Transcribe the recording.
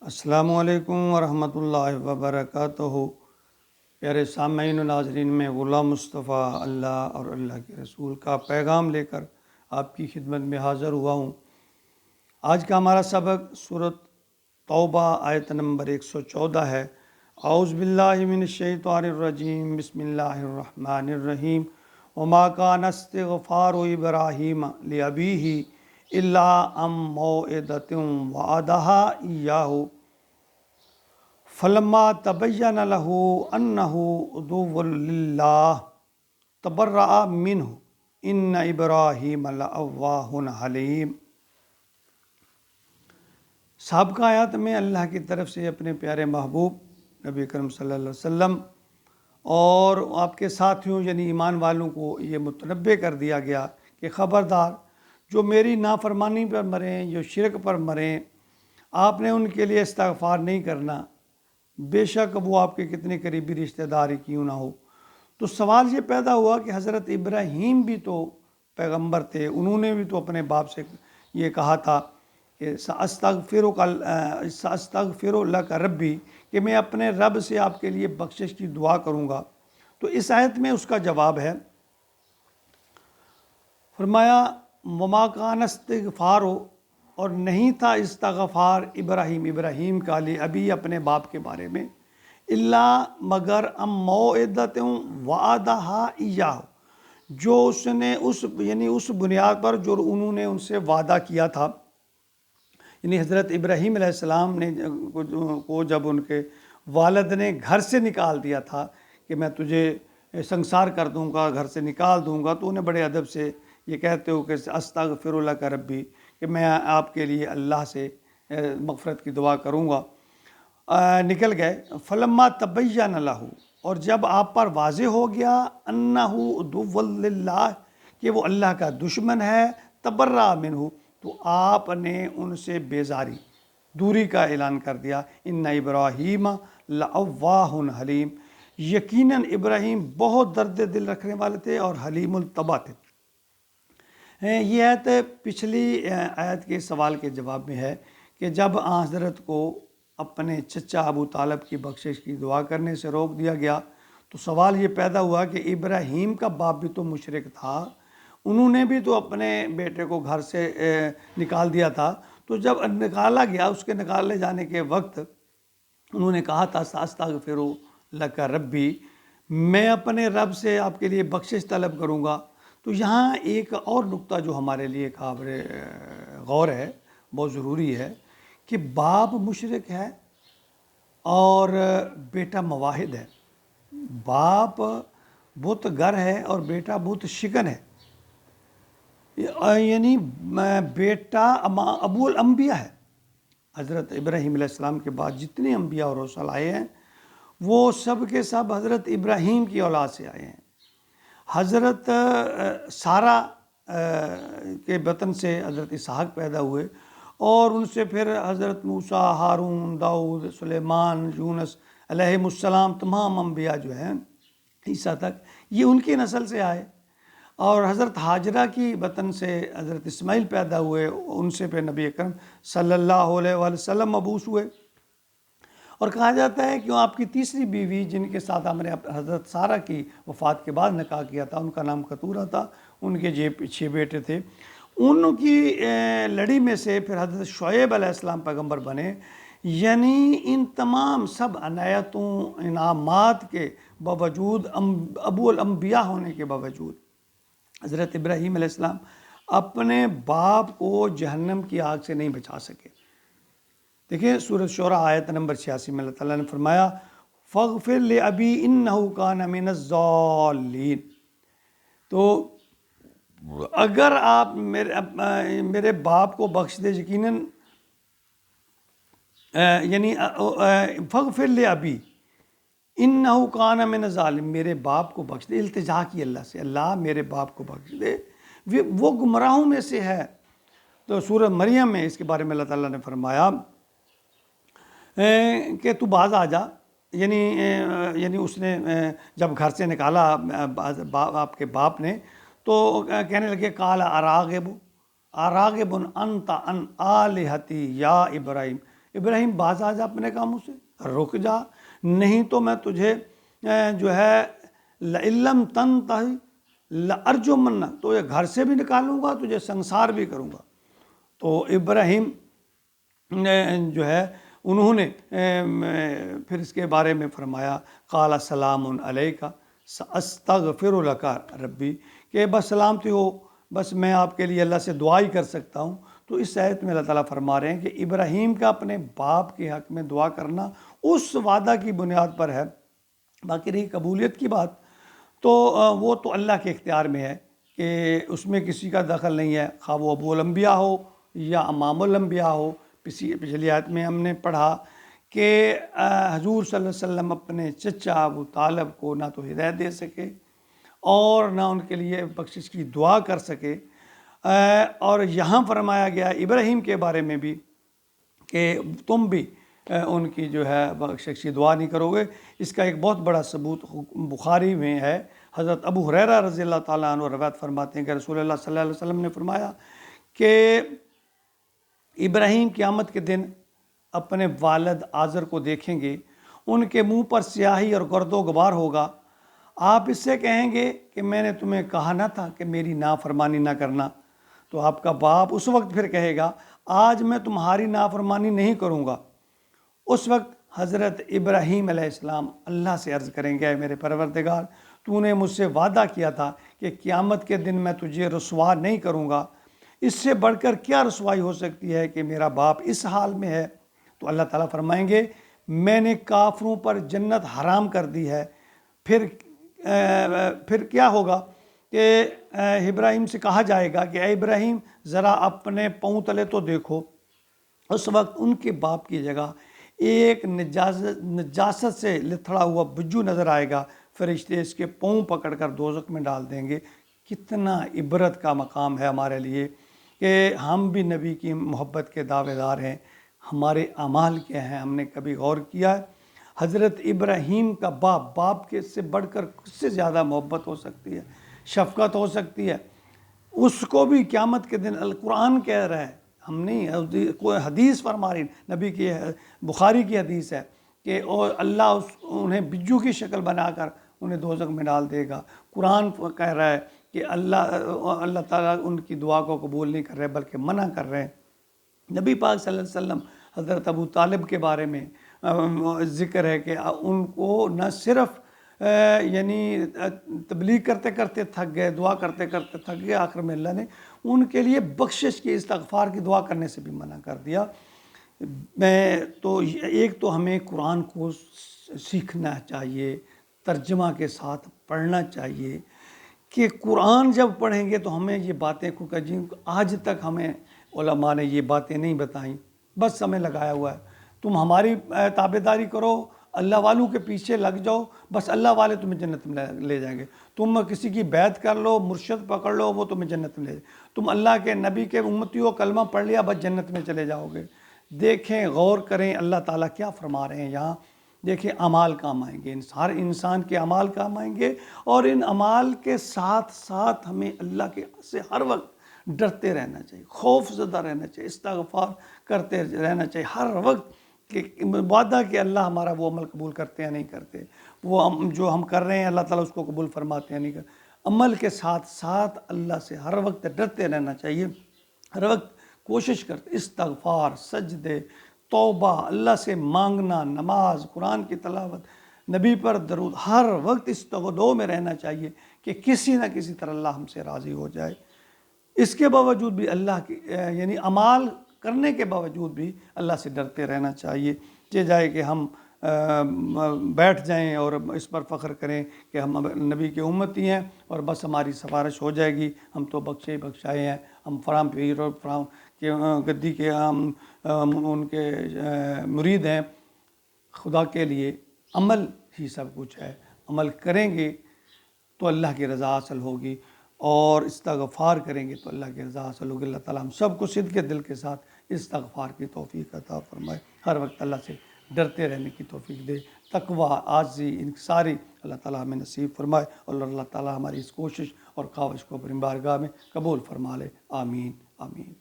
السلام علیکم ورحمۃ اللہ وبرکاتہ۔ پیارے سامعین و ناظرین، میں غلام مصطفیٰ اللہ اور اللہ کے رسول کا پیغام لے کر آپ کی خدمت میں حاضر ہوا ہوں۔ آج کا ہمارا سبق سورۃ توبہ آیت نمبر 114 ہے۔ اعوذ باللہ من الشیطان الرجیم، بسم اللہ الرحمن الرحیم۔ وما کان استغفار ابراہیم لابیہ الا عن موعدۃ وعدہا ایاہ فلما تبین لہ انہ عدو للہ تبرأ منہ ان ابراہیم لأواہ حلیم۔ سابقہ آیات میں اللہ کی طرف سے اپنے پیارے محبوب نبی کرم صلی اللہ علیہ وسلم اور آپ کے ساتھیوں یعنی ایمان والوں کو یہ متنبہ کر دیا گیا کہ خبردار، جو میری نافرمانی پر مریں، جو شرک پر مریں، آپ نے ان کے لیے استغفار نہیں کرنا، بے شک وہ آپ کے کتنے قریبی رشتہ دار ہی کیوں نہ ہو۔ تو سوال یہ پیدا ہوا کہ حضرت ابراہیم بھی تو پیغمبر تھے، انہوں نے بھی تو اپنے باپ سے یہ کہا تھا کہ سأستغفر لک ربی، کہ میں اپنے رب سے آپ کے لیے بخشش کی دعا کروں گا۔ تو اس آیت میں اس کا جواب ہے، فرمایا وما کان استغفار، اور نہیں تھا استغفار ابراہیم کا لیے ابھی اپنے باپ کے بارے میں، اللہ مگر ام موعدۃ وعدہا ایاہ، جو اس نے اس بنیاد پر جو انہوں نے ان سے وعدہ کیا تھا، یعنی حضرت ابراہیم علیہ السلام نے کو جب ان کے والد نے گھر سے نکال دیا تھا کہ میں تجھے سنسار کر دوں گا، گھر سے نکال دوں گا، تو انہیں بڑے ادب سے یہ کہتے ہو کہ استغفر لک ربی، کہ میں آپ کے لیے اللہ سے مغفرت کی دعا کروں گا۔ نکل گئے۔ فلما تبین لہ، اور جب آپ پر واضح ہو گیا انہ عدو للہ، کہ وہ اللہ کا دشمن ہے، تبرأ منہ، تو آپ نے ان سے بیزاری، دوری کا اعلان کر دیا۔ ان ابراہیم لأواہ حلیم، یقیناً ابراہیم بہت درد دل رکھنے والے تھے اور حلیم الطبع تھے۔ یہ آیت پچھلی آیت کے سوال کے جواب میں ہے کہ جب حضرت کو اپنے چچا ابو طالب کی بخشش کی دعا کرنے سے روک دیا گیا، تو سوال یہ پیدا ہوا کہ ابراہیم کا باپ بھی تو مشرک تھا، انہوں نے بھی تو اپنے بیٹے کو گھر سے نکال دیا تھا، تو جب نکالا گیا، اس کے نکالے جانے کے وقت انہوں نے کہا تھا سأستغفر لک ربی، میں اپنے رب سے آپ کے لیے بخشش طلب کروں گا۔ تو یہاں ایک اور نقطہ جو ہمارے لیے قابل غور ہے، بہت ضروری ہے، کہ باپ مشرک ہے اور بیٹا موحد ہے، باپ بت گر ہے اور بیٹا بت شکن ہے، یعنی بیٹا ابو الانبیاء ہے۔ حضرت ابراہیم علیہ السلام کے بعد جتنے انبیاء اور رسول آئے ہیں وہ سب کے سب حضرت ابراہیم کی اولاد سے آئے ہیں۔ حضرت سارہ کے بطن سے حضرت اسحاق پیدا ہوئے، اور ان سے پھر حضرت موسیٰ، ہارون، داؤد، سلیمان، یونس علیہ السلام، تمام انبیاء جو ہیں عیسیٰ تک، یہ ان کی نسل سے آئے۔ اور حضرت ہاجرہ کی بطن سے حضرت اسماعیل پیدا ہوئے، ان سے پھر نبی اکرم صلی اللہ علیہ وآلہ وسلم مبعوث ہوئے۔ اور کہا جاتا ہے کہ آپ کی تیسری بیوی جن کے ساتھ ہم نے حضرت سارہ کی وفات کے بعد نکاح کیا تھا، ان کا نام قطورہ تھا، ان کے 6 بیٹے تھے، ان کی لڑی میں سے پھر حضرت شعیب علیہ السلام پیغمبر بنے۔ یعنی ان تمام سب عنایتوں، انعامات کے باوجود، ابو الانبیاء ہونے کے باوجود، حضرت ابراہیم علیہ السلام اپنے باپ کو جہنم کی آگ سے نہیں بچا سکے۔ دیکھیں سورۃ شعراء آیت نمبر 86 میں اللہ تعالیٰ نے فرمایا فاغفر لأبی انہ کان من الضالین۔ تو اگر آپ میرے باپ کو بخش دے، یقیناً یعنی فاغفر لأبی انہ کان من الظالمین، میرے باپ کو بخش دے، التجا کی اللہ سے، اللہ میرے باپ کو بخش دے، وہ گمراہوں میں سے ہے۔ تو سورہ مریم میں اس کے بارے میں اللہ تعالیٰ نے فرمایا کہ تو باز آ جا، یعنی اس نے جب گھر سے نکالا آپ کے باپ نے، تو کہنے لگے قال اراغب انت عن آلہتی یا ابراہیم، ابراہیم باز آ جا اپنے کاموں سے، رک جا، نہیں تو میں تجھے جو ہے لَإِلَّمْ تَنْتَهِ لَأَرْجُمَنَّكَ، تو یہ گھر سے بھی نکالوں گا، تجھے سنسار بھی کروں گا۔ تو ابراہیم نے جو ہے انہوں نے پھر اس کے بارے میں فرمایا قال سلام علیک ساستغفر لک ربی، کہ بس سلامتی ہو، بس میں آپ کے لیے اللہ سے دعا ہی کر سکتا ہوں۔ تو اس آیت میں اللہ تعالیٰ فرما رہے ہیں کہ ابراہیم کا اپنے باپ کے حق میں دعا کرنا اس وعدہ کی بنیاد پر ہے۔ باقی رہی قبولیت کی بات، تو وہ تو اللہ کے اختیار میں ہے کہ اس میں کسی کا دخل نہیں ہے، خواہ وہ ابو الانبیاء ہو یا امام الانبیاء ہو۔ پچھلی آیت میں ہم نے پڑھا کہ حضور صلی اللہ علیہ وسلم اپنے چچا ابو طالب کو نہ تو ہدایت دے سکے اور نہ ان کے لیے بخشش کی دعا کر سکے، اور یہاں فرمایا گیا ابراہیم کے بارے میں بھی کہ تم بھی ان کی جو ہے بخشش کی دعا نہیں کرو گے۔ اس کا ایک بہت بڑا ثبوت بخاری میں ہے، حضرت ابو ہریرہ رضی اللہ تعالیٰ عنہ روایت فرماتے ہیں کہ رسول اللہ صلی اللہ علیہ وسلم نے فرمایا کہ ابراہیم قیامت کے دن اپنے والد آزر کو دیکھیں گے، ان کے منہ پر سیاہی اور گرد و غبار ہوگا۔ آپ اس سے کہیں گے کہ میں نے تمہیں کہا نہ تھا کہ میری نافرمانی نہ کرنا؟ تو آپ کا باپ اس وقت پھر کہے گا آج میں تمہاری نافرمانی نہیں کروں گا۔ اس وقت حضرت ابراہیم علیہ السلام اللہ سے عرض کریں گے اے میرے پروردگار، تو نے مجھ سے وعدہ کیا تھا کہ قیامت کے دن میں تجھے رسوا نہیں کروں گا، اس سے بڑھ کر کیا رسوائی ہو سکتی ہے کہ میرا باپ اس حال میں ہے؟ تو اللہ تعالیٰ فرمائیں گے میں نے کافروں پر جنت حرام کر دی ہے۔ پھر کیا ہوگا کہ ابراہیم سے کہا جائے گا کہ اے ابراہیم ذرا اپنے پاؤں تلے تو دیکھو۔ اس وقت ان کے باپ کی جگہ ایک نجاست سے لتھڑا ہوا بجو نظر آئے گا، فرشتے اس کے پاؤں پکڑ کر دوزخ میں ڈال دیں گے۔ کتنا عبرت کا مقام ہے ہمارے لیے کہ ہم بھی نبی کی محبت کے دعوے دار ہیں، ہمارے اعمال کیا ہیں؟ ہم نے کبھی غور کیا ہے؟ حضرت ابراہیم کا باپ کے سے بڑھ کر کس سے زیادہ محبت ہو سکتی ہے، شفقت ہو سکتی ہے؟ اس کو بھی قیامت کے دن القرآن کہہ رہا ہے، ہم نہیں، کوئی حدیث فرما رہی، نبی کی بخاری کی حدیث ہے کہ اور اللہ انہیں بجو کی شکل بنا کر انہیں دوزخ میں ڈال دے گا۔ قرآن کہہ رہا ہے کہ اللہ تعالیٰ ان کی دعا کو قبول نہیں کر رہے بلکہ منع کر رہے ہیں۔ نبی پاک صلی اللہ علیہ وسلم حضرت ابو طالب کے بارے میں ذکر ہے کہ ان کو نہ صرف یعنی تبلیغ کرتے کرتے تھک گئے، دعا کرتے کرتے تھک گئے، آخر میں اللہ نے ان کے لیے بخشش کی، استغفار کی دعا کرنے سے بھی منع کر دیا۔ تو ایک تو ہمیں قرآن کو سیکھنا چاہیے، ترجمہ کے ساتھ پڑھنا چاہیے کہ قرآن جب پڑھیں گے تو ہمیں یہ باتیں جن آج تک ہمیں علماء نے یہ باتیں نہیں بتائیں، بس ہمیں لگایا ہوا ہے تم ہماری تابعداری کرو، اللہ والوں کے پیچھے لگ جاؤ، بس اللہ والے تمہیں جنت میں لے جائیں گے، تم کسی کی بیعت کر لو، مرشد پکڑ لو، وہ تمہیں جنت میں لے جائیں گے، تم اللہ کے نبی کے امتی ہو، کلمہ پڑھ لیا بس جنت میں چلے جاؤ گے۔ دیکھیں، غور کریں اللہ تعالیٰ کیا فرما رہے ہیں یہاں۔ دیکھیں اعمال کام آئیں گے، ہر انسان کے اعمال کام آئیں گے، اور ان اعمال کے ساتھ ساتھ ہمیں اللہ کے سے ہر وقت ڈرتے رہنا چاہیے، خوف زدہ رہنا چاہیے، استغفار کرتے رہنا چاہیے ہر وقت کہ وعدہ کہ اللہ ہمارا وہ عمل قبول کرتے ہیں نہیں کرتے، وہ جو ہم کر رہے ہیں اللہ تعالیٰ اس کو قبول فرماتے ہیں نہیں کرتے۔ عمل کے ساتھ ساتھ اللہ سے ہر وقت ڈرتے رہنا چاہیے، ہر وقت کوشش کرتے، استغفار، سجدے، توبہ، اللہ سے مانگنا، نماز، قرآن کی تلاوت، نبی پر درود، ہر وقت اس تغدو میں رہنا چاہیے کہ کسی نہ کسی طرح اللہ ہم سے راضی ہو جائے۔ اس کے باوجود بھی اللہ کی یعنی اعمال کرنے کے باوجود بھی اللہ سے ڈرتے رہنا چاہیے۔ یہ جائے کہ ہم بیٹھ جائیں اور اس پر فخر کریں کہ ہم نبی کے امتی ہیں اور بس ہماری سفارش ہو جائے گی، ہم تو بخشے بخشائے ہیں، ہم فلاں پیر اور فلاں کے گدی کے ہم ان کے مرید ہیں۔ خدا کے لیے عمل ہی سب کچھ ہے، عمل کریں گے تو اللہ کی رضا حاصل ہوگی، اور استغفار کریں گے تو اللہ کی رضا حاصل ہوگی۔ اللہ تعالیٰ ہم سب کو صدق دل کے ساتھ استغفار کی توفیق عطا فرمائے، ہر وقت اللہ سے ڈرتے رہنے کی توفیق دے، تقوی، عاجزی، انکساری اللہ تعالیٰ ہمیں نصیب فرمائے، اور اللہ تعالیٰ ہماری اس کوشش اور کاوش کو اپنی بارگاہ میں قبول فرما لے۔ آمین آمین۔